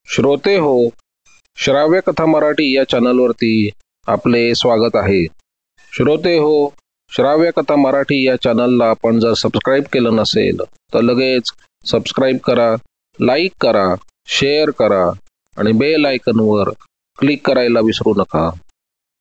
श्रोते हो, श्राव्य कथा मराठी या चॅनलवरती आपले स्वागत आहे. श्रोते हो, श्राव्य कथा मराठी या चॅनलला आपण जर सबस्क्राईब केलं नसेल तर लगेच सबस्क्राईब करा, लाईक करा, शेअर करा आणि बेल आयकॉनवर क्लिक करायला विसरू नका.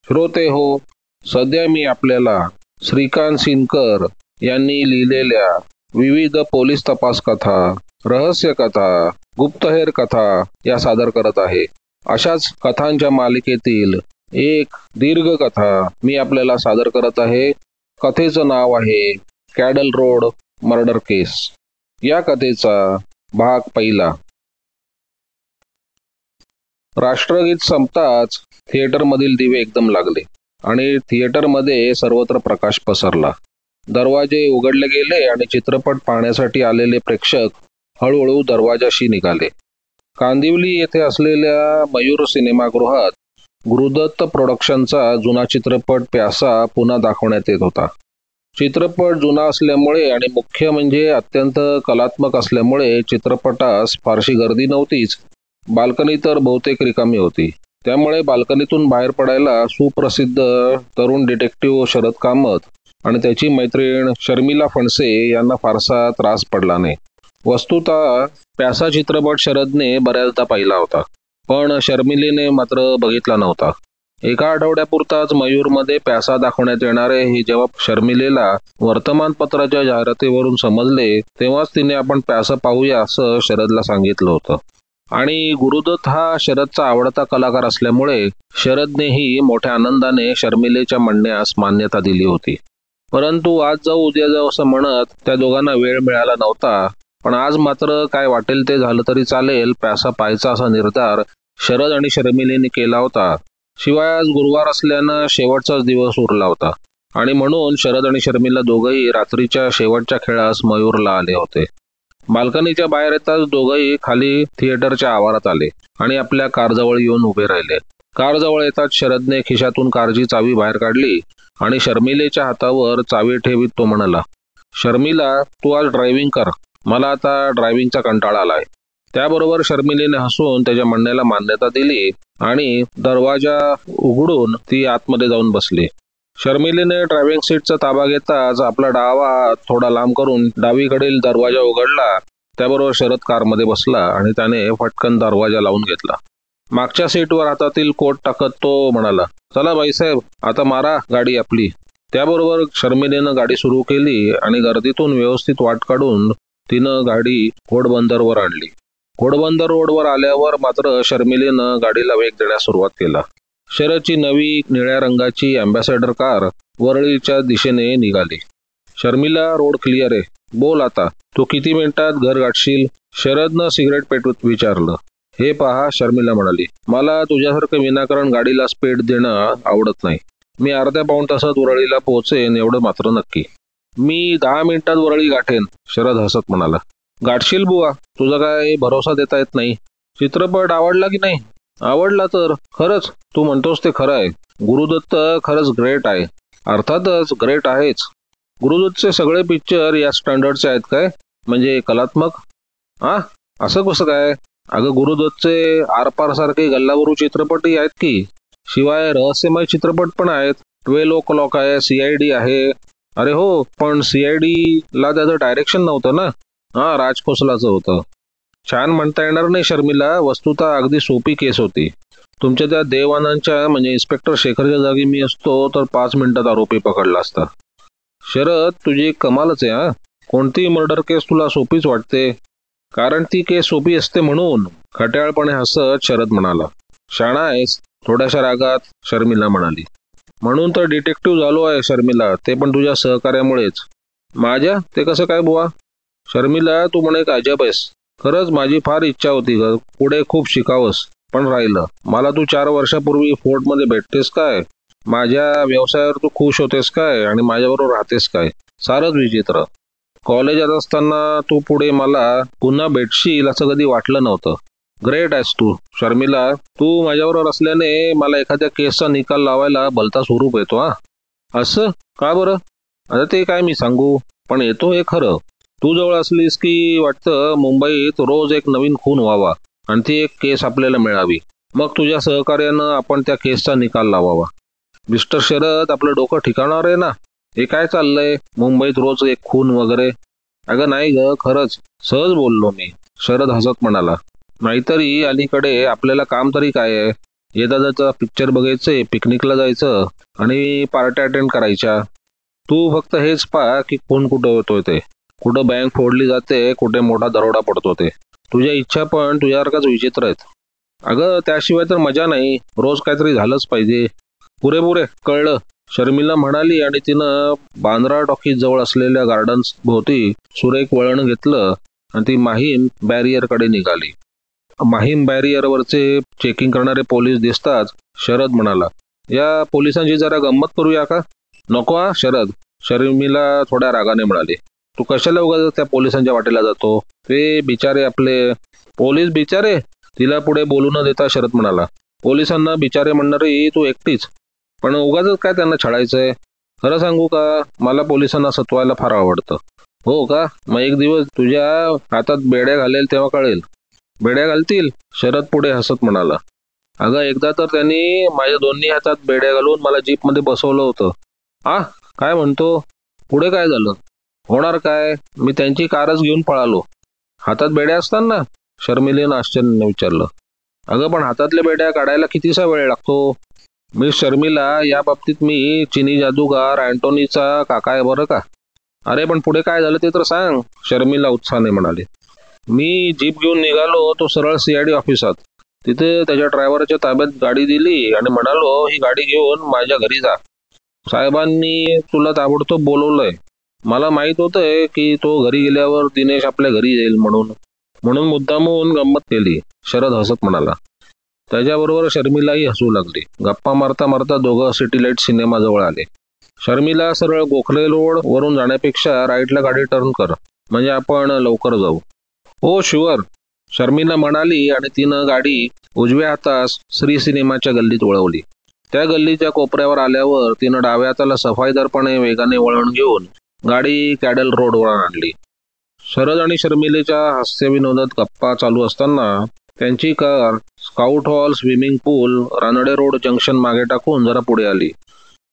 श्रोते हो, सध्या मी आपल्याला श्रीकांत सिनकर यांनी लिहिलेल्या विविध पोलीस तपास कथा, रहस्य कथा, गुप्तहेर कथा या सादर करत आहे. अशाच कथांच्या मालिकेतील एक दीर्घ कथा मी आपल्याला सादर करत आहे. कथेचं नाव आहे कॅडल रोड मर्डर केस. या कथेचा भाग पहिला. राष्ट्रगीत संपताच थिएटरमधील दिवे एकदम लागले आणि थिएटरमध्ये सर्वत्र प्रकाश पसरला. दरवाजे उघडले गेले आणि चित्रपट पाहण्यासाठी आलेले प्रेक्षक हळूहळू दरवाजाशी निघाले. कांदिवली येथे असलेल्या मयूर सिनेमागृहात गुरुदत्त प्रोडक्शनचा जुना चित्रपट प्यासा पुन्हा दाखवण्यात येत होता. चित्रपट जुना असल्यामुळे आणि मुख्य म्हणजे अत्यंत कलात्मक असल्यामुळे चित्रपटास फारशी गर्दी नव्हतीच. बाल्कनी तर बहुतेक रिकामी होती. त्यामुळे बाल्कनीतून बाहेर पडायला सुप्रसिद्ध तरुण डिटेक्टिव्ह शरद कामत आणि त्याची मैत्रीण शर्मिला फणसे यांना फारसा त्रास पडला नाही. वस्तुतः प्यासा चित्रपट शरदने बऱ्याचदा पाहिला होता, पण शर्मिलीने मात्र बघितला नव्हता. एका आठवड्यापुरताच मयूरमध्ये प्यासा दाखवण्यात येणारे हे जेव्हा शर्मिलेला वर्तमानपत्राच्या जाहिरातीवरून समजले, तेव्हाच तिने आपण प्यासा पाहूया असं शरदला सांगितलं होतं. आणि गुरुदत्त हा शरदचा आवडता कलाकार असल्यामुळे शरदनेही मोठ्या आनंदाने शर्मिलेच्या म्हणण्यास मान्यता दिली होती. परंतु आज जाऊ उद्या जाऊ असं म्हणत त्या दोघांना वेळ मिळाला नव्हता. पण आज मात्र काय वाटेल ते झालं तरी चालेल, प्यासा पाहायचा असा निर्धार शरद आणि शर्मिलीने केला होता. शिवाय आज गुरुवार असल्यानं शेवटचाच दिवस उरला होता आणि म्हणून शरद आणि शर्मिला दोघंही रात्रीच्या शेवटच्या खेळास मयूरला आले होते. बाल्कनीच्या बाहेर येताच दोघंही खाली थिएटरच्या आवारात आले आणि आपल्या कारजवळ येऊन उभे राहिले. कारजवळ येताच शरदने खिशातून कारची चावी बाहेर काढली आणि शर्मिलेच्या हातावर चावी ठेवीत तो म्हणाला, शर्मिला, तू आज ड्रायव्हिंग कर. मला आता ड्रायव्हिंगचा कंटाळा आलाय. त्याबरोबर शर्मिलीने हसून त्याच्या म्हणण्याला मान्यता दिली आणि दरवाजा उघडून ती आतमध्ये जाऊन बसली. शर्मिलीने ड्रायव्हिंग सीटचा ताबा घेताच आपला डावा हात थोडा लांब करून डावीकडील दरवाजा उघडला. त्याबरोबर शरद कारमध्ये बसला आणि त्याने फटकन दरवाजा लावून घेतला. मागच्या सीटवर हातातील कोट टाकत तो म्हणाला, चला बाईसाहेब, आता मारा गाडी आपली. त्याबरोबर शर्मिलीनं गाडी सुरू केली आणि गर्दीतून व्यवस्थित वाट काढून तिनं गाडी घोडबंदरवर आणली. घोडबंदर रोडवर आल्यावर मात्र शर्मिलीनं गाडीला वेग देण्यास सुरुवात केला. शरदची नवी निळ्या रंगाची अँबॅसेडर कार वरळीच्या दिशेने निघाली. शर्मिला, रोड क्लिअर आहे. बोल आता, तू किती मिनिटात घर गाठशील? शरदनं सिगरेट पेटवत विचारलं. हे पहा, शर्मिला म्हणाली, मला तुझ्यासारखं विनाकारण गाडीला स्पीड देणं आवडत नाही. मी अर्ध्या पाऊण तासात वरळीला पोहोचेन एवढं मात्र नक्की. मी 10 मिनिटात वरळी गाठेन, शरद हसत म्हणाला. गाठशील बुवा, तुझा काय भरोसा देता येत नाही. चित्रपट आवडला की नाही? आवडला तर खरंच, तू म्हणतोस ते खरं आहे. गुरुदत्त खरंच ग्रेट आहे. अर्थातच ग्रेट आहेच. गुरुदत्तचे सगळे पिक्चर या स्टँडर्डचे आहेत काय? म्हणजे कलात्मक? असं कसं काय? अगं, गुरुदत्तचे आरपार सारखे गल्लावरू चित्रपटही आहेत की. शिवाय रहस्यमय चित्रपट पण आहेत. 12 o'clock आहे, CID आहे. अरे हो, पण CID ला त्याचं डायरेक्शन नव्हतं ना. राज खोसलाचं होतं. छान म्हणता येणार नाही शर्मिला, वस्तुतः अगदी सोपी केस होती. तुमच्या त्या देवानांच्या म्हणजे इन्स्पेक्टर शेखरच्या जागी मी असतो तर 5 मिनिटात आरोपी पकडला असता. शरद, तुझी कमालच आहे. कोणती मर्डर केस तुला सोपीच वाटते? कारण ती केस सोपी असते म्हणून, खट्याळपणे हसत शरद म्हणाला. शाणा आहेस, थोड्याशा रागात शर्मिला म्हणाली. म्हणून तर डिटेक्टिव्ह झालो आहे शर्मिला, ते पण तुझ्या सहकार्यामुळेच. माझ्या? ते कसं काय बुवा? शर्मिला, तू म्हणे एक अजब आहेस. खरंच माझी फार इच्छा होती ग, पुढे खूप शिकावंस, पण राहिलं. मला तू 4 वर्षापूर्वी फोर्टमध्ये भेटतेस काय? माझ्या व्यवसायावर तू खुश होतेस काय आणि माझ्याबरोबर राहतेस काय? सारंच विचित्र. कॉलेजात असताना तू पुढे मला पुन्हा भेटशील असं कधी वाटलं नव्हतं. ग्रेट आहेस तू शर्मिला. तू माझ्याबरोबर असल्याने मला एखाद्या केसचा निकाल लावायला भलता स्वरूप येतो. असं का बरं? आता ते काय मी सांगू, पण येतो हे खरं. तू जवळ असलीस की वाटतं मुंबईत रोज एक नवीन खून व्हावा. आणि ती एक केस आपल्याला मिळावी. मग तुझ्या सहकार्यानं आपण त्या केसचा निकाल लावावा. मिस्टर शरद, आपलं डोकं ठिकाणावर आहे ना? हे काय चाललंय? मुंबईत रोज एक खून वगैरे? अगं नाही ग, खरंच सहज बोललो मी. शरद हसत म्हणाला. नाहीतरी अलीकडे आपल्याला काम तरी काय आहे? येता जाता पिक्चर बघायचे, पिकनिकला जायचं आणि पार्ट्या अटेंड करायच्या. तू फक्त हेच पहा की खून कुठं होतोय ते, कुठं बँक फोडली जाते, कुठे मोठा दरोडा पडतो ते. तुझ्या इच्छा पण तुझ्यासारखाच विचित्र आहेत. अगं त्याशिवाय तर मजा नाही. रोज काहीतरी झालंच पाहिजे. पुरे पुरे कळलं, शर्मिला म्हणाली आणि तिनं बांद्रा टॉकीज जवळ असलेल्या गार्डन्स भोवती सुरेख वळण घेतलं आणि ती माहीम बॅरियरकडे निघाली. माहीम बॅरियरवरचे चेकिंग करणारे पोलीस दिसताच शरद म्हणाला, या पोलिसांची जरा गंमत करूया का? नको हा शरद, शर्मिला थोड्या रागाने म्हणाली. तू कशाला उगाच त्या पोलिसांच्या वाटेला जातो? ते बिचारे आपले. पोलीस बिचारे? तिला पुढे बोलू न देता शरद म्हणाला, पोलिसांना बिचारे म्हणणारी तू एकटीच. पण उगाच काय त्यांना छळायचंय? खरं सांगू का, मला पोलिसांना सतवायला फार आवडतं. हो का? मग एक दिवस तुझ्या हातात बेड्या घालेल तेव्हा कळेल. बेड्या घालतील? शरद पुढे हसत म्हणाला. अगं एकदा तर त्यांनी माझ्या दोन्ही हातात बेड्या घालून मला जीपमध्ये बसवलं होतं. आ? काय म्हणतो? पुढे काय झालं? होणार काय, मी त्यांची कारच घेऊन पळालो. हातात बेड्या असताना? शर्मिलीनं आश्चर्याने विचारलं. अगं पण हातातल्या बेड्या काढायला कितीसा वेळ लागतो? मिस शर्मिला, या बाबतीत मी चिनी जादूगार अँटोनीचा काका आहे बरं का. अरे पण पुढे काय झालं ते तर सांग, शर्मिला उत्साहाने म्हणाली. मी जीप घेऊन निघालो तो सरळ CID ऑफिसात. तिथे त्याच्या ड्रायव्हरच्या ताब्यात गाडी दिली आणि म्हणालो, ही गाडी घेऊन माझ्या घरी जा. साहेबांनी तुला ताबडतोब बोलवलंय. मला माहित होतंय की तो घरी गेल्यावर दिनेश आपल्या घरी येईल म्हणून म्हणून मुद्दामून गंमत केली, शरद हसत म्हणाला. त्याच्याबरोबर शर्मिलाही हसू लागली. गप्पा मारता मारता दोघं सिटी लाईट सिनेमाजवळ आले. शर्मिला, सरळ गोखले रोड वरून जाण्यापेक्षा राईटला गाडी टर्न कर, म्हणजे आपण लवकर जाऊ. हो शुअर, शर्मिला म्हणाली आणि तिनं गाडी उजव्या हातास श्री सिनेमाच्या गल्लीत वळवली. त्या गल्लीच्या कोपऱ्यावर आल्यावर तिनं डाव्या हाताला सफाईदारपणे वेगाने वळण घेऊन गाडी कॅडल रोडवर आणली. शरद आणि शर्मिलेच्या हास्यविनोदात गप्पा चालू असताना त्यांची कार स्काउट हॉल, स्विमिंग पूल, रानडे रोड जंक्शन मागे टाकून जरा पुढे आली.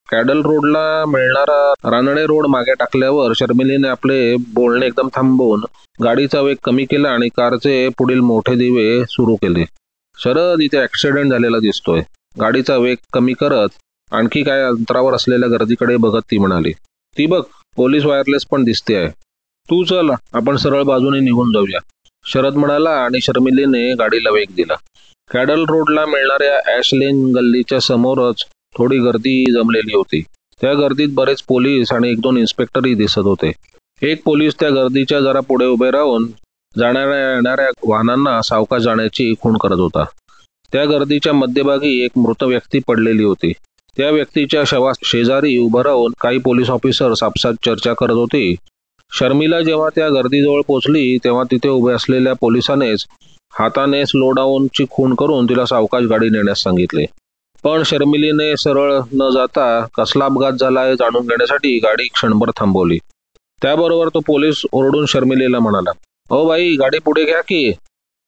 कॅडल रोडला मिळणारा रानडे रोड मागे टाकल्यावर शर्मिलीने आपले बोलणे एकदम थांबवून गाडीचा वेग कमी केला आणि कारचे पुढील मोठे दिवे सुरू केले. शरद, इथे ऍक्सिडेंट झालेला दिसतोय. गाडीचा वेग कमी करत आणखी काय अंतरावर असलेल्या गर्दीकडे बघत ती म्हणाली. ती बघ, पोलीस वायरलेस पण दिसते आहे. तू चल, आपण सरळ बाजूने निघून जाऊया, शरद म्हणाला आणि शर्मिलीने गाडीला वेग दिला. कॅडल रोडला मिळणाऱ्या ॲशलेन गल्लीच्या समोरच थोडी गर्दी जमलेली होती. त्या गर्दीत बरेच पोलीस आणि 1-2 इन्स्पेक्टरही दिसत होते. एक पोलीस त्या गर्दीच्या जरा पुढे उभे राहून जाणाऱ्या येणाऱ्या वाहनांना सावकाश जाण्याची खूण करत होता. त्या गर्दीच्या मध्यभागी एक मृत व्यक्ती पडलेली होती. त्या व्यक्तीच्या शवा शेजारी उभं राहून काही पोलीस ऑफिसर्स आपसात चर्चा करत होते. शर्मिला जेव्हा त्या गर्दीजवळ पोहोचली तेव्हा तिथे उभे असलेल्या पोलिसानेच हाताने स्लो डाऊनची खूण करून तिला सावकाश गाडी नेण्यास सांगितले. पण शर्मिलीने सरळ न जाता कसला अपघात झाला हे जाणून घेण्यासाठी गाडी क्षणभर थांबवली. त्याबरोबर तो पोलीस ओरडून शर्मिलीला म्हणाला, "ओ बाई, गाडी पुढे घ्या की."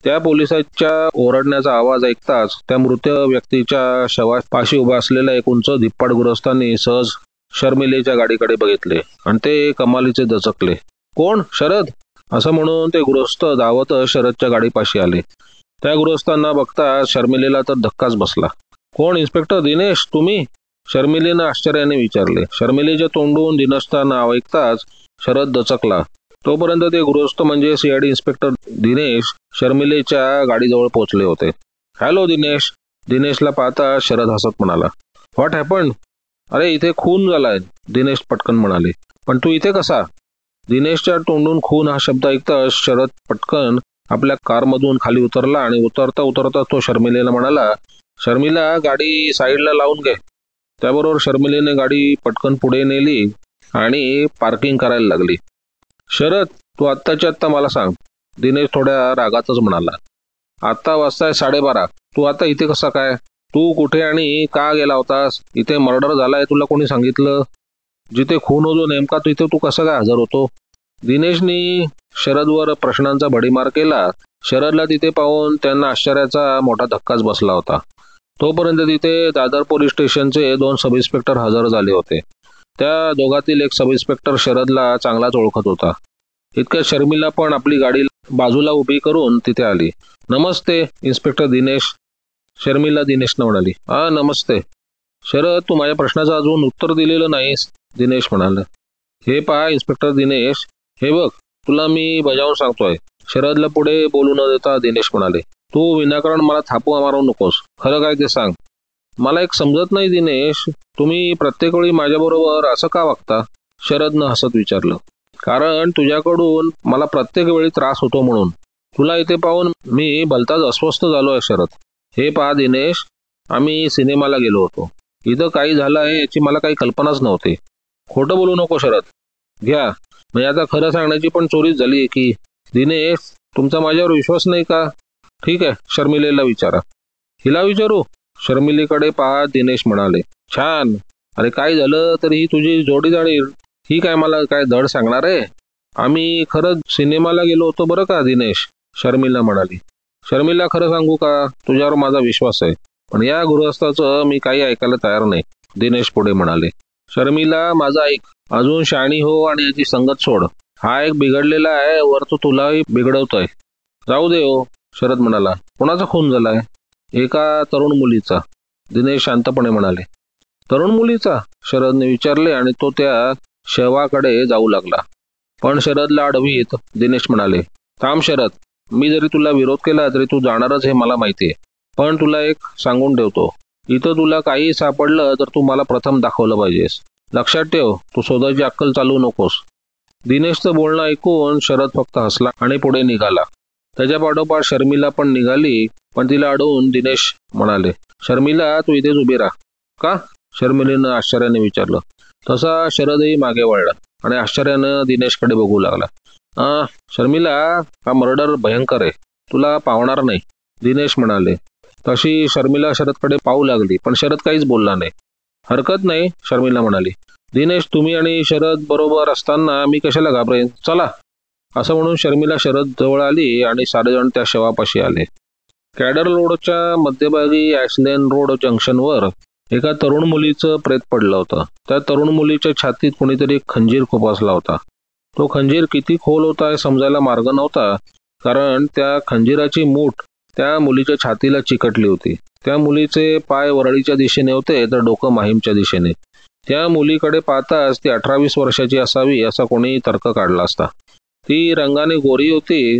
त्या पोलिसाच्या ओरडण्याचा आवाज ऐकताच त्या मृत व्यक्तीच्या शवापाशी उभा असलेल्या एक उंच धिप्पाड गृहस्थांनी सहज शर्मिलेच्या गाडीकडे बघितले आणि ते कमालीचे दचकले. "कोण? शरद?" असं म्हणून ते गृहस्थ धावत शरदच्या गाडीपाशी आले. त्या गृहस्थांना बघता शर्मिलेला तर धक्काच बसला. "कोण? इन्स्पेक्टर दिनेश, तुम्ही?" शर्मिलीनं आश्चर्याने विचारले. शर्मिलीच्या तोंडून दिनेशचं नाव ऐकताच शरद दचकला. तोपर्यंत ते गृहस्थ म्हणजे CID इन्स्पेक्टर दिनेश शर्मिलेच्या गाडीजवळ पोहोचले होते. "हॅलो दिनेश." दिनेशला पाहता शरद हसत म्हणाला. "What happened?" "अरे इथे खून झालाय," दिनेश पटकन म्हणाले. "पण तू इथे कसा?" दिनेशच्या तोंडून खून हा शब्द ऐकताच शरद पटकन आपल्या कारमधून खाली उतरला आणि उतरता उतरता तो शर्मिलेला म्हणाला, "शर्मिला, गाडी साईडला लावून घे." त्याबरोबर शर्मिलीने गाडी पटकन पुढे नेली आणि पार्किंग करायला लागली. "शरद, तू आत्ताच्या आत्ता मला सांग." दिनेश थोड्या रागातच म्हणाला. "आत्ता वाजताय 12:30. तू आता इथे कसा काय? तू कुठे आणि का गेला होतास? इथे मर्डर झालाय तुला कोणी सांगितलं? जिथे खून होतो नेमका तिथे तू कसा काय हजर होतो?" दिनेशनी शरदवर प्रश्नांचा भडीमार केला शरदला तिथे पाहून त्यांना आश्चर्याचा मोठा धक्काच बसला होता. तोपर्यंत तिथे दादर पोलीस स्टेशनचे 2 सब इन्स्पेक्टर हजर झाले होते. त्या दोघातील एक सब इन्स्पेक्टर शरदला चांगलाच ओळखत होता. इतक्यात शर्मिला पण आपली गाडी बाजूला उभी करून तिथे आली. नमस्ते इन्स्पेक्टर दिनेश, शर्मिला दिनेशनं म्हणाली. हा नमस्ते. शरद, तू माझ्या प्रश्नाचं अजून उत्तर दिलेलं नाहीस, दिनेश म्हणाला. हे पहा इन्स्पेक्टर दिनेश, हे बघ, तुला मी बजावून सांगतोय, शरदला पुढे बोलू न देता दिनेश म्हणाले. तू विनाकारण मला थापू मारू नकोस, खरं काय ते सांग. मला एक समजत नाही दिनेश, तुम्ही प्रत्येक वेळी माझ्याबरोबर असं का वागता, शरदनं हसत विचारलं. कारण तुझ्याकडून मला प्रत्येक वेळी त्रास होतो म्हणून. तुला इथे पाहून मी भलताच अस्वस्थ झालो आहे शरद. हे पहा दिनेश, आम्ही सिनेमाला गेलो होतो. इथं काही झालं आहे याची मला काही कल्पनाच नव्हती. खोटं बोलू नको शरद. घ्या, म्हणजे आता खरं सांगण्याची पण चोरीच झाली की. दिनेश, तुमचा माझ्यावर विश्वास नाही का? ठीक आहे, शर्मिलेला विचारा. हिला विचारू, शर्मिलीकडे पाहत दिनेश म्हणाले. छान. अरे काय झालं तरी ही तुझी जोडीदार ही काय मला काय धड सांगणार आहे? आम्ही खरंच सिनेमाला गेलो होतो बरं का दिनेश, शर्मिला म्हणाली. शर्मिला, खरं सांगू का, तुझ्यावर माझा विश्वास आहे, पण या गृहस्थाचं मी काही ऐकायला तयार नाही, दिनेश पुढे म्हणाले. शर्मिला, माझा ऐक, अजून शहाणी हो आणि याची संगत सोड. हा एक बिघडलेला आहे, वर तो तुलाही बिघडवतोय. जाऊ दे हो, शरद म्हणाला. कोणाचा खून झालाय? एका तरुण मुलीचा, दिनेश शांतपणे म्हणाले. तरुण मुलीचा? शरदने विचारले आणि तो त्या शवाकडे जाऊ लागला. पण शरदला अडवीत दिनेश म्हणाले. थांब शरद, मी जरी तुला विरोध केला तरी तू जाणारच हे मला माहितीये. पण तुला एक सांगून ठेवतो, इथं तुला काही सापडलं तर तू मला प्रथम दाखवलं पाहिजेस. लक्षात ठेव, तू स्वतःची अक्कल चालवू नकोस. दिनेशचं बोलणं ऐकून शरद फक्त हसला आणि पुढे निघाला. त्याच्या पाठोपाठ शर्मिला पण निघाली, पण तिला अडवून दिनेश म्हणाले. शर्मिला, तू इथेच उभी राहा. का? शर्मिलीनं आश्चर्याने विचारलं. तसा शरदही मागे वळला आणि आश्चर्यानं दिनेशकडे बघू लागला. शर्मिला, हा मर्डर भयंकर आहे, तुला पावणार नाही, दिनेश म्हणाले. तशी शर्मिला शरदकडे पाहू लागली, पण शरद काहीच बोलला नाही. हरकत नाही, शर्मिला म्हणाली. दिनेश, तुम्ही आणि शरद बरोबर असताना मी कशाला घाबरेन, चला. असं म्हणून शर्मिला शरद जवळ आली आणि सारेजण त्या शवापाशी आले. कॅडर रोडच्या मध्यभागी ॲशलेन रोड जंक्शनवर एका तरुण मुलीचं प्रेत पडलं होतं. त्या तरुण मुलीच्या छातीत कोणीतरी खंजीर खुपसला होता. तो खंजीर किती खोल होता हे समजायला मार्ग नव्हता, कारण त्या खंजीराची मूठ त्या मुलीच्या छातीला चिकटली होती. त्या मुलीचे पाय वरळीच्या दिशेने होते तर डोकं माहीमच्या दिशेने. त्या मुलीकडे पाहताच ती 18-20 वर्षाची असावी असा कोणी तर्क काढला असता. ती रंगाने गोरी होती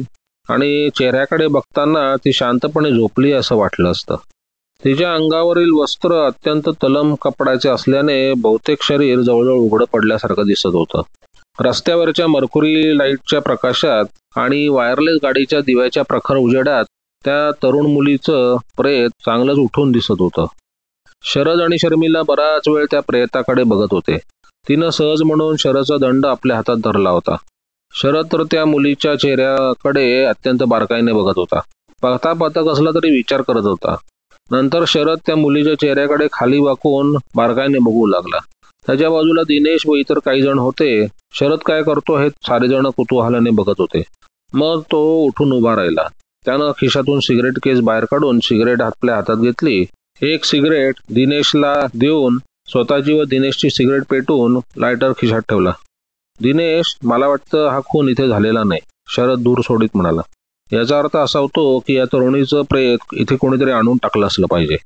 आणि चेहऱ्याकडे बघताना ती शांतपणे झोपली असं वाटलं असतं. तिच्या अंगावरील वस्त्र अत्यंत तलम कपड्याचे असल्याने बहुतेक शरीर जवळजवळ उघडं पडल्यासारखं दिसत होतं. रस्त्यावरच्या मर्क्युरी लाईटच्या प्रकाशात आणि वायरलेस गाडीच्या दिव्याच्या प्रखर उजेडात त्या तरुण मुलीचं प्रेत चांगलंच उठून दिसत होतं. शरद आणि शर्मिला बराच वेळ त्या प्रेताकडे बघत होते. तिनं सहज म्हणून शरदचा दंड आपल्या हातात धरला होता. शरद तर त्या मुलीच्या चेहऱ्याकडे अत्यंत बारकाईने बघत होता. पाहता पाहता कसला तरी विचार करत होता. नंतर शरद त्या मुलीच्या चेहऱ्याकडे खाली वाकून बारकाईने बघू लागला. त्याच्या बाजूला दिनेश व इतर काही जण होते. शरद काय करतो हे सारेजण कुतूहलाने बघत होते. मग तो उठून उभा राहिला. त्यानं खिशातून सिगरेट केस बाहेर काढून सिगरेट आपल्या हातात घेतली. एक सिगरेट दिनेशला देऊन स्वतःची व दिनेशची सिगरेट पेटवून लायटर खिशात ठेवला. दिनेश, मला वाटतं हा खून इथे झालेला नाही, शरद दूर सोडीत म्हणाला. याचा अर्थ असा होतो की या तरुणीचं प्रेत इथे कोणीतरी आणून टाकलं असलं पाहिजे.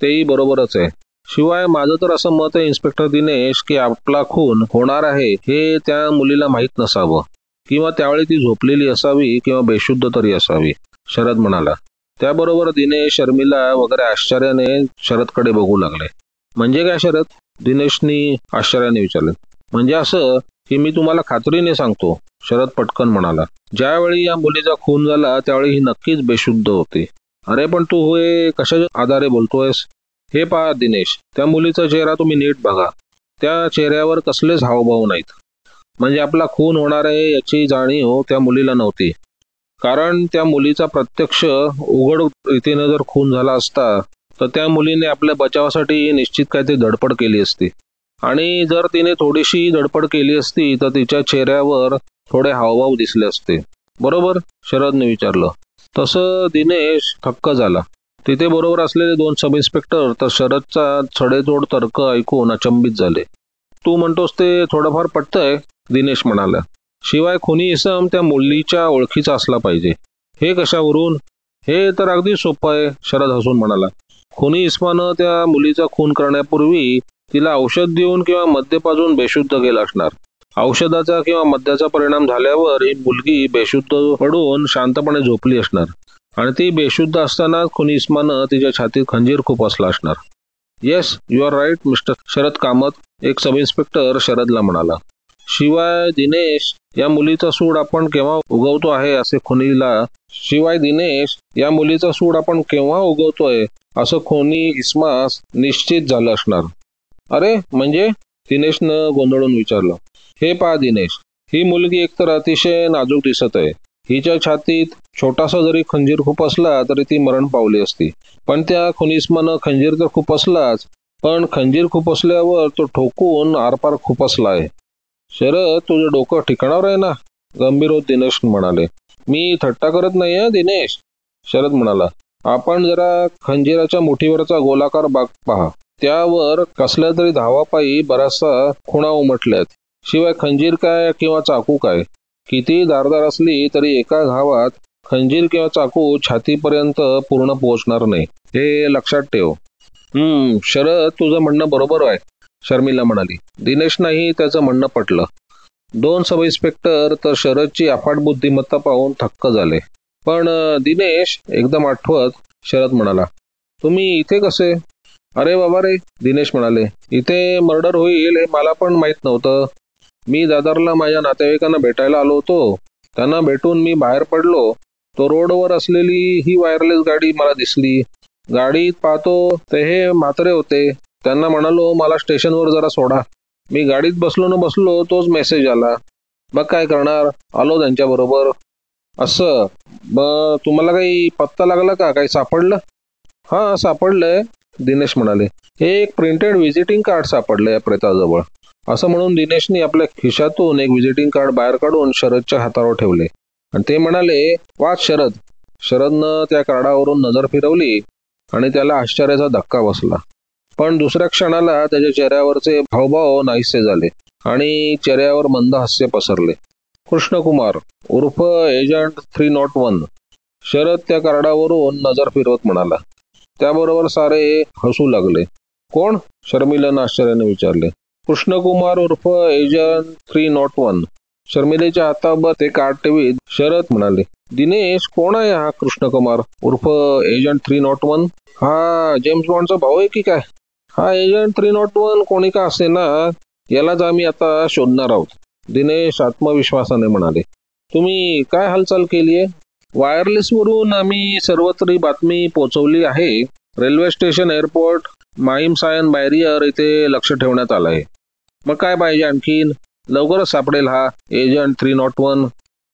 तेही बरोबरच आहे. शिवाय माझं तर असं मत आहे इन्स्पेक्टर दिनेश की आपला खून होणार आहे हे त्या मुलीला माहीत नसावं, किंवा त्यावेळी ती झोपलेली असावी किंवा बेशुद्ध तरी असावी, शरद म्हणाला. त्याबरोबर दिनेश, शर्मिला वगैरे आश्चर्याने शरदकडे बघू लागले. म्हणजे काय शरद, दिनेशनी आश्चर्याने विचारले. म्हणजे असं की मी तुम्हाला खात्रीने सांगतो, शरद पटकन म्हणाला. ज्यावेळी या मुलीचा खून झाला त्यावेळी ही नक्कीच बेशुद्ध होती. अरे पण तू हे कशाच्या आधारे बोलतोयस? हे पहा दिनेश, त्या मुलीचा चेहरा तुम्ही नीट बघा. त्या चेहऱ्यावर कसलेच हावभाव नाहीत. म्हणजे आपला खून होणार आहे याची जाणीव त्या मुलीला नव्हती. कारण त्या मुलीचा प्रत्यक्ष उघड रीतीने जर खून झाला असता तर त्या मुलीने आपल्या बचावासाठी निश्चित काय ते धडपड केली असती. आणि जर तिने थोडीशी धडपड केली असती तर तिच्या चेहऱ्यावर थोडे हावभाव दिसले असते. बरोबर, शरदने विचारलं. तसं दिनेश थक्क झाला. तिथे बरोबर असलेले 2 सब इन्स्पेक्टर तर शरदचा सडेतोड तर्क ऐकून अचंबित झाले. तू म्हणतोस ते थोडंफार पटतंय, दिनेश म्हणाला. शिवाय खुनी इसम त्या मुलीच्या ओळखीचा असला पाहिजे. हे कशावरून? हे तर अगदी सोपं आहे, शरद हसून म्हणाला. खुनी इस्मानं त्या मुलीचा खून करण्यापूर्वी तिला औषध देऊन किंवा मद्य पाजून बेशुद्ध केलं असणार. औषधाचा किंवा मद्याचा परिणाम झाल्यावर ही मुलगी बेशुद्ध पडून शांतपणे झोपली असणार आणि ती बेशुद्ध असताना खुनी इस्मानं तिच्या छातीत खंजीर खुपसला असणार. Yes, you are right mister Sharad Kamat, एक सब इन्स्पेक्टर शरदला म्हणाला. शिवाय दिनेश, या मुलीचा सूड आपण केव्हा उगवतो आहे असे असं खुनी इस्मास निश्चित झालं असणार. अरे म्हणजे? दिनेशनं गोंधळून विचारलं. हे पहा दिनेश, ही मुलगी एकतर अतिशय नाजूक दिसत आहे. हिच्या छातीत छोटासा जरी खंजीर खुपसला तरी ती मरण पावली असती. पण त्या खुनिस्मानं खंजीर तर खुपसलाच, पण खंजीर खुपसल्यावर तो ठोकून आरपार खुपसला आहे. शरद, तुझं डोकं ठिकाणावर आहे ना? गंभीर होत दिनेश म्हणाले. मी थट्टा करत नाही दिनेश, शरद म्हणाला. आपण जरा खंजीराच्या मुठीवरचा गोलाकार भाग पहा. त्यावर कसल्या तरी धावापायी बराचसा खुणा उमटल्यात. शिवाय खंजीर काय किंवा चाकू काय, किती धारदार असली तरी एका घावात खंजीर किंवा चाकू छातीपर्यंत पूर्ण पोहोचणार नाही, हे लक्षात ठेव. शरद, तुझं म्हणणं बरोबर आहे, शर्मिला म्हणाली. दिनेशनाही त्याचं म्हणणं पटलं. 2 सब इन्स्पेक्टर तर शरदची अफाट बुद्धिमत्ता पाहून थक्क झाले. पण दिनेश, एकदम आठवत शरद म्हणाला. तुम्ही इथे कसे? अरे बाबा रे, दिनेश म्हणाले. इथे मर्डर होईल हे मला पण माहीत नव्हतं. मी दादरला माझ्या नातेवाईकांना भेटायला आलो होतो. त्यांना भेटून मी बाहेर पडलो. तो रोडवर असलेली ही वायरलेस गाडी मला दिसली. गाडीत पाहतो ते हे म्हातारे होते. त्यांना म्हणालो मला स्टेशनवर जरा सोडा. मी गाडीत बसलो तोच मेसेज आला. मग काय करणार, आलो त्यांच्याबरोबर. असं. मग तुम्हाला काही पत्ता लागला का, काही सापडलं? हां, सापडलंय, दिनेश म्हणाले. हे एक प्रिंटेड व्हिजिटिंग कार्ड सापडलंय या प्रेताजवळ. असं म्हणून दिनेशने आपल्या खिशातून एक व्हिजिटिंग कार्ड बाहेर काढून शरदच्या हातावर ठेवले आणि ते म्हणाले, वाच शरद. शरदनं त्या कार्डावरून नजर फिरवली आणि त्याला आश्चर्याचा धक्का बसला. पण दुसऱ्या क्षणाला त्याच्या चेहऱ्यावरचे हावभाव नाहीसे झाले आणि चेहऱ्यावर मंद हास्य पसरले. कृष्णकुमार उर्फ एजंट 301, शरद त्या कार्डावरून नजर फिरवत म्हणाला. त्याबरोबर सारे हसू लागले. कोण? शर्मिलानं आश्चर्याने विचारले. कृष्णकुमार उर्फ एजंट 301, शर्मिलेच्या हातावर ते कार्ड ठेवीत शरद म्हणाले. दिनेश, कोण आहे हा कृष्णकुमार उर्फ एजंट 301? हा जेम्स बॉन्डचा भाऊ आहे की काय? हा एजंट 301 कोणी का असे ना, यालाच आम्ही आता शोधणार आहोत, दिनेश आत्मविश्वासाने म्हणाले. तुम्ही काय हालचाल केली आहे? वायरलेसवरून आम्ही सर्वत्र बातमी पोहोचवली आहे. Railway station, airport, Mahim Sion barrier इथे लक्ष ठेवण्यात आलं आहे. मग काय पाहिजे आणखीन? लवकरच सापडेल हा एजंट 301.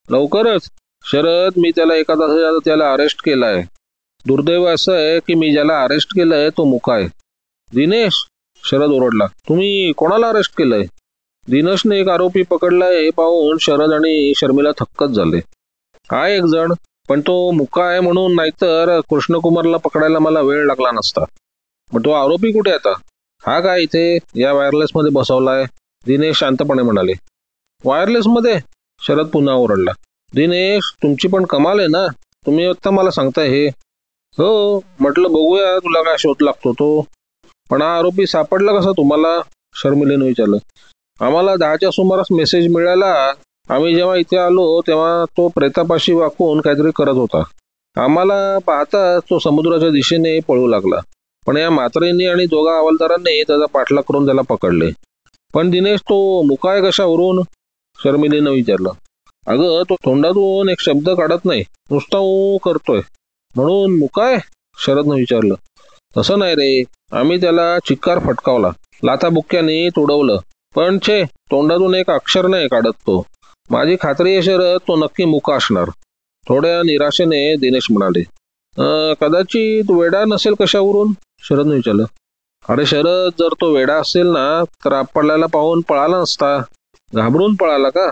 लवकरच? शरद, मी त्याला एका तासाच्या त्याला अरेस्ट केलाय. दुर्दैव असं आहे की मी ज्याला अरेस्ट केलंय तो मुका आहे. दिनेश, शरद ओरडला. तुम्ही कोणाला अरेस्ट केलंय? दिनेशने एक आरोपी पकडलाय हे पाहून शरद आणि शर्मिला थक्कच झाले. आहे एक जण, पण तो मुका आहे म्हणून, नाहीतर कृष्णकुमारला पकडायला मला वेळ लागला नसता. मग तो आरोपी कुठे आता? हा काय इथे या वायरलेसमध्ये बसवलाय, दिनेश शांतपणे म्हणाले. वायरलेसमध्ये? शरद पुन्हा ओरडला. दिनेश, तुमची पण कमाल आहे ना, तुम्ही आता मला सांगताय हे? हो, म्हटलं बघूया तुला काय शोध लागतो तो. पण हा आरोपी सापडला कसा तुम्हाला? शर्मिलेने विचारलं. आम्हाला 10च्या सुमारास मेसेज मिळाला. आम्ही जेव्हा इथे आलो तेव्हा तो प्रेतापाशी वाकून काहीतरी करत होता. आम्हाला पाहताच तो समुद्राच्या दिशेने पळू लागला. पण या म्हातारींनी आणि दोघा हवालदारांनी त्याचा पाठलाग करून त्याला पकडले. पण दिनेश, तो मुकाय कशावरून? शर्मिलेनं विचारलं. अगं, तो तोंडातून एक शब्द काढत नाही, नुसता ऊ करतोय, म्हणून मुकाय? शरदनं विचारलं. तसं नाही रे, आम्ही त्याला चिक्कार फटकावला, लाथाबुक्क्याने तुडवलं, पण तोंडातून एक अक्षर नाही काढत तो. माझी खात्री आहे शरद, तो नक्की मुका असणार, थोड्या निराशेने दिनेश म्हणाले. कदाचित वेडा नसेल कशावरून? शरदने विचारलं. अरे शरद, जर तो वेडा असेल ना तर आपल्याला पाहून पळाला नसता. घाबरून पळाला का?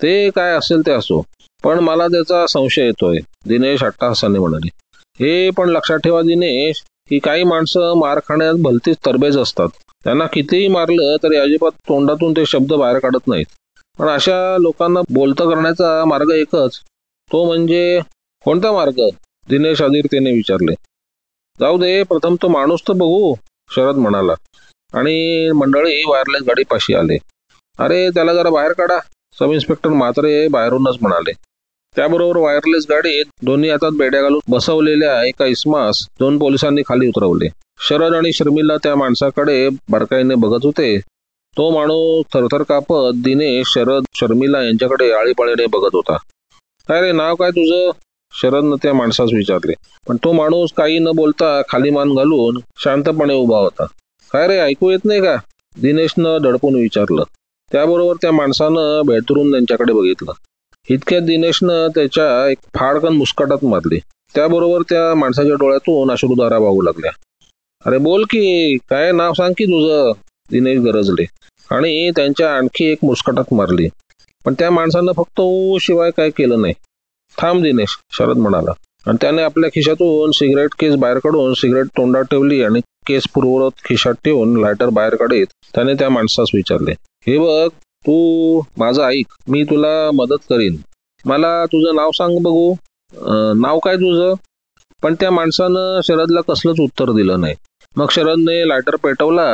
ते काय असेल ते असो, पण मला त्याचा संशय येतोय. दिनेश अट्टहासाने म्हणाले. हे पण लक्षात ठेवा दिनेश, की काही माणसं मार खाण्यात भलतीच तरबेज असतात. त्यांना कितीही मारलं तरी अजिबात तोंडातून ते शब्द बाहेर काढत नाहीत. पण अशा लोकांना बोलतं करण्याचा मार्ग एकच, तो म्हणजे कोणता मार्ग? दिनेश अधीरतेने विचारले. जाऊ दे, प्रथम तो माणूस तर बघू, शरद म्हणाला. आणि मंडळी वायरलेस गाडीपाशी आले. अरे त्याला जरा बाहेर काढा, सब इन्स्पेक्टर म्हात्रे बाहेरूनच म्हणाले. त्याबरोबर वायरलेस गाडीत दोन्ही हातात बेड्या घालून बसवलेल्या एका इसमास 2 पोलिसांनी खाली उतरवले. शरद आणि शर्मिला त्या माणसाकडे बारकाईने बघत होते. तो माणूस थरथर कापत दिनेश, शरद, शर्मिला यांच्याकडे आळीपाळीने बघत होता. काय रे, नाव काय तुझं? शरदनं त्या माणसास विचारले. पण तो माणूस काही न बोलता खाली मान घालून शांतपणे उभा होता. काय रे, ऐकू येत नाही का? दिनेशनं दडपून विचारलं. त्याबरोबर त्या माणसानं भेटरून त्यांच्याकडे बघितलं. इतक्यात दिनेशनं त्याच्या एक फाडकन मुस्काटात मारली. त्याबरोबर त्या माणसाच्या डोळ्यातून अश्रुधारा वाहू लागल्या. अरे बोल की, काय नाव सांग की तुझं? दिनेश गरजले आणि त्यांच्या आणखी एक मुस्काटात मारली. पण त्या माणसानं फक्त ऊ शिवाय काय केलं नाही. थांब दिनेश, शरद म्हणाला. आणि त्याने आपल्या खिशातून सिगरेट केस बाहेर काढून सिगरेट तोंडात ठेवली आणि केस पूर्ववत खिशात ठेवून लायटर बाहेर काढीत त्याने त्या माणसास विचारले. हे बघ, तू माझं ऐक, मी तुला मदत करीन. मला तुझं नाव सांग बघू. नाव काय तुझं? पण त्या माणसानं शरदला कसलंच उत्तर दिलं नाही. मग शरदने लायटर पेटवला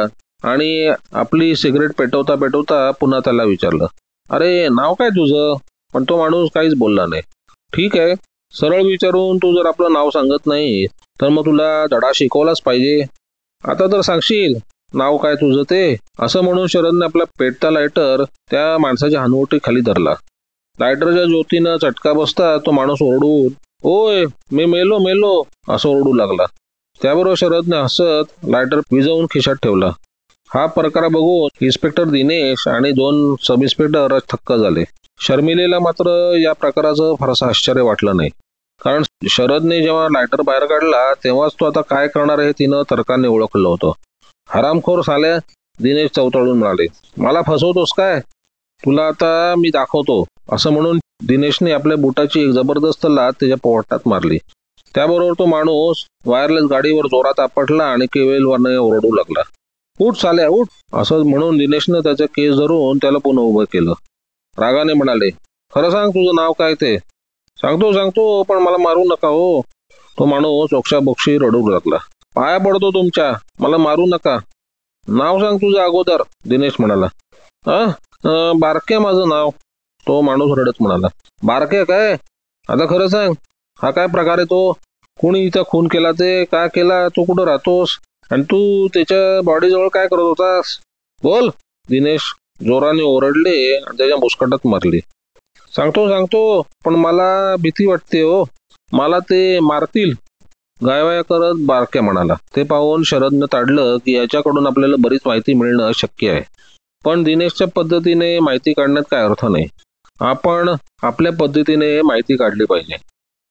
आणि आपली सिगरेट पेटवता पेटवता पुन्हा त्याला विचारलं. अरे नाव काय तुझं? पण तो माणूस काहीच बोलला नाही. ठीक आहे, सरळ विचारून तू जर आपलं नाव सांगत नाही तर मग तुला धडा शिकवलाच पाहिजे. आता तर सांगशील नाव काय तुझं ते? असं म्हणून शरदने आपला पेटता लायटर त्या माणसाच्या हनुवटी खाली धरला. लायटरच्या ज्योतीनं चटका बसता तो माणूस ओरडून, ओय मी मेलो मेलो, असं ओरडू लागला. त्याबरोबर शरदने हसत लायटर विझवून खिशात ठेवला. हा प्रकार बघून इन्स्पेक्टर दिनेश आणि 2 सब इन्स्पेक्टर थक्क झाले. शर्मिलेला मात्र या प्रकाराचं फारसं आश्चर्य वाटलं नाही. कारण शरदने जेव्हा लायटर बाहेर काढला तेव्हाच तो आता काय करणार आहे तिनं तर्काने ओळखलं होतं. हरामखोर साल्या, दिनेश चवताळून म्हणाले. मला फसवतोस काय? तुला आता मी दाखवतो, असं म्हणून दिनेशने आपल्या बुटाची एक जबरदस्त लाथ त्याच्या पोटात मारली. त्याबरोबर तो माणूस वायरलेस गाडीवर जोरात आपटला आणि केवेलवाने ओरडू लागला. उठ साल्या उठ, असं म्हणून दिनेशनं त्याचा केस धरून त्याला पुन्हा उभं केलं. रागाने म्हणाले, खरं सांग तुझं नाव काय ते? सांगतो सांगतो, पण मला मारू नका हो. तो माणूस ओक्साबोक्षी रडू लागला. पाया पडतो तुमच्या, मला मारू नका. नाव सांग तुझं अगोदर, दिनेश म्हणाला. बारके माझं नाव, तो माणूस रडत म्हणाला. बारके काय? आता खरं सांग, हा काय प्रकार आहे तो? कोणी इथं खून केला ते? काय केला? तू कुठं राहतोस? आणि तू त्याच्या बॉडीजवळ काय करत होतास? बोल, दिनेश जोराने ओरडले आणि त्याच्या मुस्कटात मारली. सांगतो सांगतो, पण मला भीती वाटते हो, मला ते मारतील, गायवाया करत बारक्या म्हणाला. ते पाहून शरदनं ताडलं की याच्याकडून आपल्याला बरीच माहिती मिळणं शक्य आहे. पण दिनेशच्या पद्धतीने माहिती काढण्यात काय अर्थ नाही. आपण आपल्या पद्धतीने माहिती काढली पाहिजे.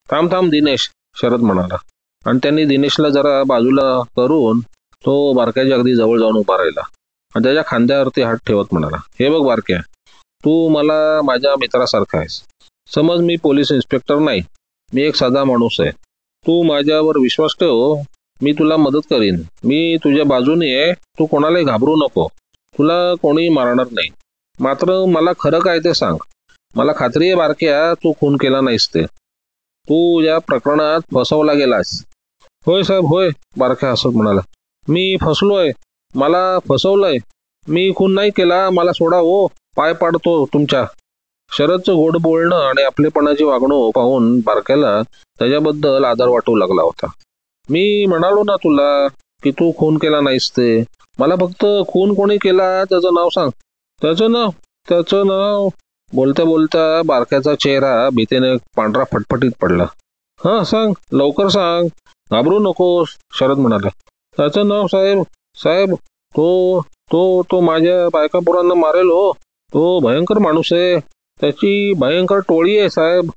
थांब थांब दिनेश, शरद म्हणाला. आणि त्यांनी दिनेशला जरा बाजूला करून तो बारक्याच्या अगदी जवळ जाऊन उभा राहिला आणि त्याच्या खांद्यावरती हात ठेवत म्हणाला. हे बघ बारक्या, तू मला माझ्या मित्रासारखा आहेस. समज मी पोलीस इन्स्पेक्टर नाही, मी एक साधा माणूस आहे. तू माझ्यावर विश्वास ठेव, मी तुला मदत करीन. मी तुझ्या बाजूने आहे, तू कोणालाही घाबरू नको. तुला कोणी मारणार नाही. मात्र मला खरं काय ते सांग. मला खात्री आहे बारक्या, तू खून केला नाहीस ते. तू या प्रकरणात फसवला गेलास. होय साहेब होय, बारक्या हसत म्हणाला. मी फसलोय, मला फसवलंय. मी खून नाही केला, मला सोडा हो, पाय पाडतो तुमच्या. शरदचं गोड बोलणं आणि आपलेपणाची वागणूक पाहून बारक्याला त्याच्याबद्दल आदर वाटू लागला होता. मी म्हणालो ना तुला की तू खून केला नाहीस ते. मला फक्त खून कोणी केला त्याचं नाव सांग. त्याचं नाव बोलता बोलता बारक्याचा चेहरा भीतीने पांढरा फटफटीत पडला. सांग, लवकर सांग, घाबरू नकोस, शरद म्हणाला. त्याचं नाव साहेब, साहेब तो तो तो माझ्या बायकापुरांना मारेल हो. तो भयंकर माणूस आहे, त्याची भयंकर टोळी आहे साहेब.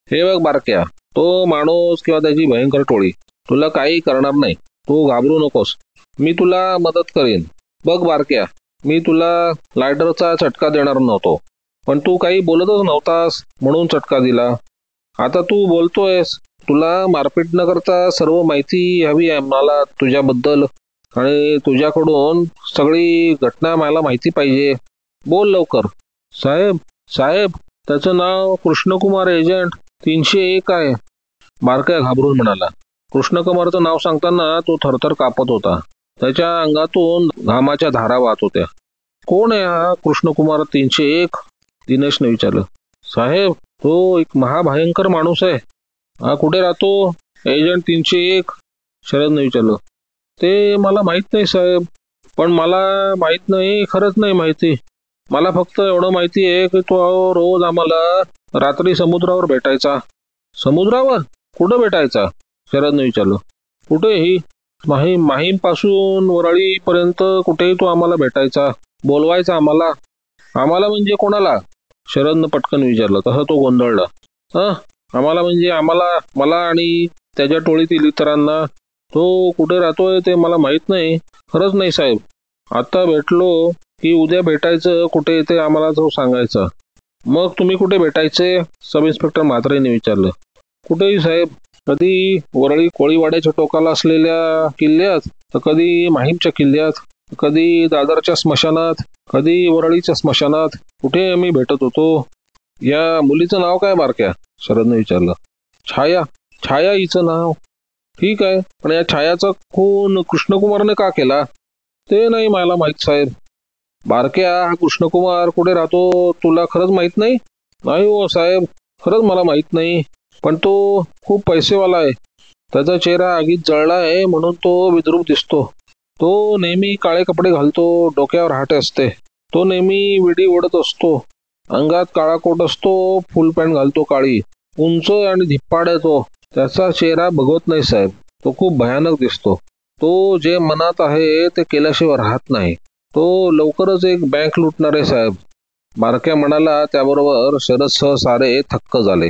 हे बघ बारक्या, तो माणूस किंवा त्याची भयंकर टोळी तुला काही करणार नाही. तू घाबरू नकोस, मी तुला मदत करीन. बघ बारक्या, मी तुला लायटरचा चटका देणार नव्हतो, पण तू काही बोलतच नव्हतास म्हणून चटका दिला. आता तू बोलतोयस तुला मारपीट न करता सर्व माहिती हवी आहे मला तुझ्याबद्दल, आणि तुझ्याकडून सगळी घटना मला माहिती पाहिजे. बोल लवकर. साहेब, साहेब, त्याचं नाव कृष्णकुमार एजंट 301 आहे. बारक्या घाबरून म्हणाला. कृष्णकुमारचं नाव सांगताना तो थरथर कापत होता. त्याच्या अंगातून घामाच्या धारा वाहत होत्या. कोण आहे हा कृष्णकुमार 301? दिनेशने विचारलं. साहेब, तो एक महाभयंकर माणूस आहे. हा कुठे राहतो? एजंट 301, शरदने विचारलं. ते मला माहित नाही साहेब, पण मला माहित नाही, खरंच नाही माहिती. मला फक्त एवढं माहिती आहे की तो रोज आम्हाला रात्री समुद्रावर भेटायचा. समुद्रावर? कुठं भेटायचा? शरदने विचारलं. कुठेही, माहीम पासून वरळीपर्यंत कुठेही तो आम्हाला भेटायचा, बोलवायचा आम्हाला. आम्हाला म्हणजे कोणाला? शरदनं पटकन विचारलं. तसं तो गोंधळला. हं, आम्हाला म्हणजे आम्हाला, मला आणि त्याच्या टोळीतील इतरांना. तो कुठे राहतोय ते मला माहित नाही, खरंच नाही साहेब. आता भेटलो की उद्या भेटायचं कुठे ते आम्हाला तो सांगायचा. मग तुम्ही कुठे भेटायचे? सब इन्स्पेक्टर म्हात्रेने विचारलं. कुठेही साहेब, कधी वरळी कोळीवाड्याच्या टोकाला असलेल्या किल्ल्यात, तर कधी माहीमच्या किल्ल्यात, कधी दादरच्या स्मशानात, कधी वरळीच्या स्मशानात, कुठे आम्ही भेटत होतो. या मुलीचं नाव काय बारक्या? शरदने विचारलं. छाया. छाया हिचं नाव. ठीक आहे, पण या छायाचा खून कृष्णकुमारने का केला? ते नाही मला माहित साहेब. बारक्या, हा कृष्णकुमार कुठे राहतो तुला खरंच माहित नाही? नाही हो साहेब, खरंच मला माहित नाही. पण तो खूप पैसेवाला आहे. त्याचा चेहरा आगीत जळला आहे म्हणून तो विद्रूप दिसतो. तो नेहमी काळे कपडे घालतो, डोक्यावर हाट असते. तो नेहमी विडी ओढत असतो. अंगात काळा कोट असतो, फुल पॅन्ट घालतो काळी. उंच आणि धिप्पाड आहे तो. त्याचा चेहरा बघवत नाही साहेब. तो खूप भयानक दिसतो. तो जे मनात आहे ते केल्याशिवाय राहत नाही. तो लवकरच एक बँक लुटणार आहे साहेब. बारक्या म्हणाला. त्याबरोबर शरदसह सारे थक्क झाले.